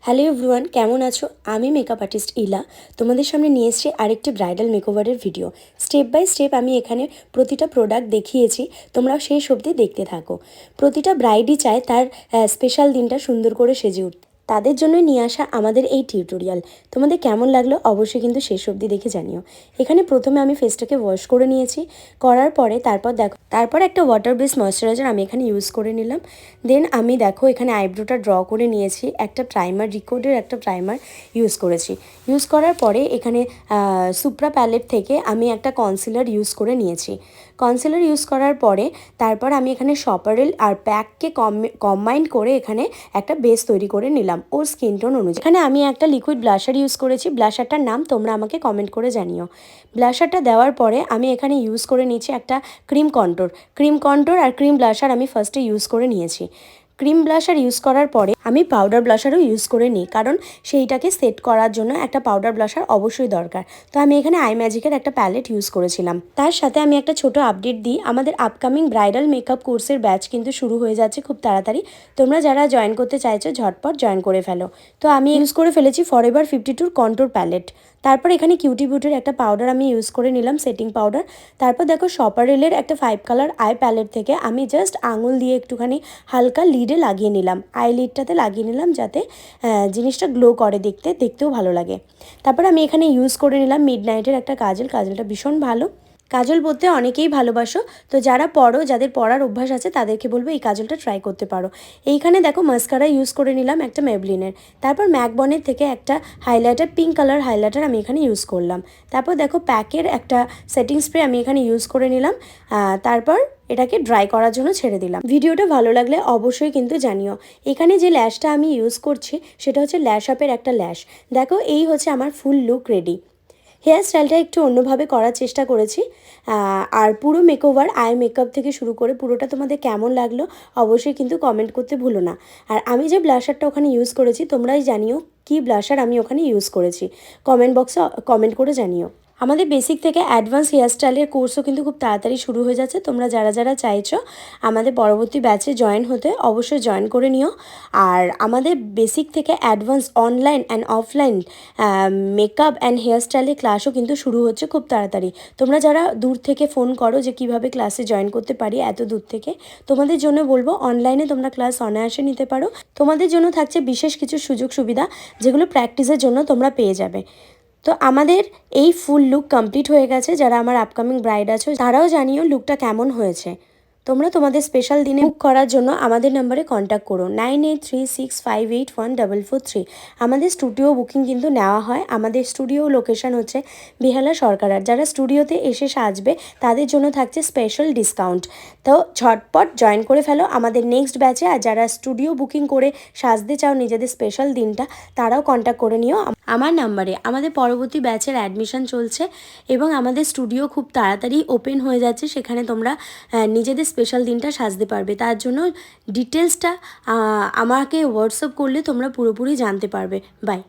Hello everyone, কেমন আছো? আমি মেকআপ আর্টিস্ট ইলা তোমাদের সামনে নিয়ে এসেছি আরেকটি ব্রাইডাল মেকওভারের ভিডিও। স্টেপ বাই স্টেপ আমি এখানে প্রতিটা প্রোডাক্ট দেখিয়েছি, তোমরাও সেই অবধি দেখতে থাকো। প্রতিটা ব্রাইডই চায় তার স্পেশাল দিনটা সুন্দর করে সেজে উঠতে, তাদের জন্যই নিয়ে আসা আমাদের এই টিউটোরিয়াল। তোমাদের কেমন লাগলো অবশ্যই কিন্তু শেষ অবধি দেখে জানিও। এখানে প্রথমে আমি ফেসটাকে ওয়াশ করে নিয়েছি, করার পরে তারপর একটা ওয়াটার বেস ময়শ্চারাইজার আমি এখানে ইউজ করে নিলাম। দেন আমি দেখো এখানে আইব্রোটা ড্র করে নিয়েছি, একটা প্রাইমার রিকোডের একটা প্রাইমার ইউজ করেছি। ইউজ করার পরে এখানে সুপ্রা প্যালেট থেকে আমি একটা কনসিলার ইউজ করে নিয়েছি। কনসিলার ইউজ করার পরে তারপর আমি এখানে শপারেল আর প্যাককে কম্বাইন করে এখানে একটা বেস তৈরি করে নিলাম ওর স্কিন টোন অনুযায়ী। এখানে আমি একটা লিকুইড ব্লাশার ইউজ করেছি, ব্লাশারটার নাম তোমরা আমাকে কমেন্ট করে জানিও। ব্লাশারটা দেওয়ার পরে আমি এখানে ইউজ করে নিয়েছি একটা ক্রিম কন্ট্রোর আর ক্রিম ব্লাশার আমি ফার্স্টে ইউজ করে নিয়েছি। ক্রিম ব্লাশার ইউজ করার পরে আমি পাউডার ব্লাশারও ইউজ করে নিই, কারণ সেইটাকে সেট করার জন্য একটা পাউডার ব্লাশার অবশ্যই দরকার। তো আমি এখানে আই ম্যাজিকের একটা প্যালেট ইউজ করেছিলাম। তার সাথে আমি একটা ছোট আপডেট দিই, আমাদের আপকামিং ব্রাইডাল মেকআপ কোর্সের ব্যাচ কিন্তু শুরু হয়ে যাচ্ছে খুব তাড়াতাড়ি। তোমরা যারা জয়েন করতে চাইছো ঝটপট জয়েন করে ফেলো। তো আমি ইউজ করে ফেলেছি ফরএভার 52 কন্ট্রোর প্যালেট। তারপর এখানে কিউটি বিউটির একটা পাউডার আমি ইউজ করে নিলাম, সেটিং পাউডার। তারপর দেখো শপারেলের একটা 5 কালার আই প্যালেট থেকে আমি জাস্ট আঙুল দিয়ে একটুখানি হালকা লিডে লাগিয়ে নিলাম, আই লিডটাতে লাগিয়ে নিলাম, যাতে জিনিসটা গ্লো করে, দেখতেও ভালো লাগে। তারপর আমি এখানে ইউজ করে নিলাম মিডনাইটের একটা কাজলটা ভীষণ ভালো। কাজল পরতে অনেকেই ভালোবাসো, তো যারা পরো, যাদের পরার অভ্যাস আছে তাদেরকে বলবো এই কাজলটা ট্রাই করতে পারো। এইখানে দেখো মাস্কারা ইউজ করে নিলাম একটা মেবলিনের। তারপর ম্যাকবনের থেকে একটা হাইলাইটার, পিঙ্ক কালার হাইলাইটার আমি এখানে ইউজ করলাম। তারপর দেখো প্যাকের একটা সেটিং স্প্রে আমি এখানে ইউজ করে নিলাম। তারপর এটাকে ড্রাই করার জন্য ছেড়ে দিলাম। ভিডিওটা ভালো লাগলে অবশ্যই কিন্তু জানিও। এখানে যে ল্যাশটা আমি ইউজ করছি সেটা হচ্ছে ল্যাশ আপের একটা ল্যাশ। দেখো এই হচ্ছে আমার ফুল লুক রেডি। হেয়ার স্টাইলটা একটু অন্যভাবে করার চেষ্টা করেছি। আর পুরো মেকওভার আই মেকআপ থেকে শুরু করে পুরোটা তোমাদের কেমন লাগলো অবশ্যই কিন্তু কমেন্ট করতে ভুলো না। আর আমি যে ব্লাশারটা ওখানে ইউজ করেছি তোমরাই জানিও কি ব্লাশার আমি ওখানে ইউজ করেছি, কমেন্ট বক্সে কমেন্ট করে জানিও। আমাদের বেসিক থেকে অ্যাডভান্স হেয়ার স্টাইলের কোর্সও কিন্তু খুব তাড়াতাড়ি শুরু হয়ে যাচ্ছে। তোমরা যারা চাইছো আমাদের পরবর্তী ব্যাচে জয়েন হতে অবশ্যই জয়েন করে নিও। আর আমাদের বেসিক থেকে advance online and offline makeup and hair স্টাইলের ক্লাসও কিন্তু শুরু হচ্ছে খুব তাড়াতাড়ি। তোমরা যারা দূর থেকে ফোন করো যে কিভাবে ক্লাসে জয়েন করতে পারি এত দূর থেকে, তোমাদের জন্য বলবো অনলাইনে তোমরা ক্লাস অনায়াসে নিতে পারো। তোমাদের জন্য থাকছে বিশেষ কিছু সুযোগ সুবিধা, যেগুলো প্র্যাকটিসের জন্য তোমরা পেয়ে যাবে। তো আমাদের এই ফুল লুক কমপ্লিট হয়ে গেছে। যারা আমার আপকামিং ব্রাইড আছো তারাও জানিও লুকটা কেমন হয়েছে। তোমরা তোমাদের স্পেশাল দিনে বুক করার জন্য আমাদের নাম্বারে কন্ট্যাক্ট করো 9836581443। আমাদের স্টুডিও বুকিং কিন্তু নেওয়া হয়। আমাদের স্টুডিও লোকেশন হচ্ছে বেহালা সরকার। যারা স্টুডিওতে এসে সাজবে তাদের জন্য থাকছে স্পেশাল ডিসকাউন্ট। তো ঝটপট জয়েন করে ফেলো আমাদের নেক্সট ব্যাচে। আর যারা স্টুডিও বুকিং করে সাজতে চাও নিজেদের স্পেশাল দিনটা, তারাও কন্ট্যাক্ট করে নিও আমার নাম্বারে। আমাদের পরবর্তী ব্যাচের অ্যাডমিশন চলছে এবং আমাদের স্টুডিও খুব তাড়াতাড়ি ওপেন হয়ে যাচ্ছে, সেখানে তোমরা নিজেদের স্পেশাল দিনটা সাজতে পারবে। তার জন্য ডিটেলসটা আমাকে হোয়াটসঅ্যাপ করলে তোমরা পুরোপুরি জানতে পারবে। বাই।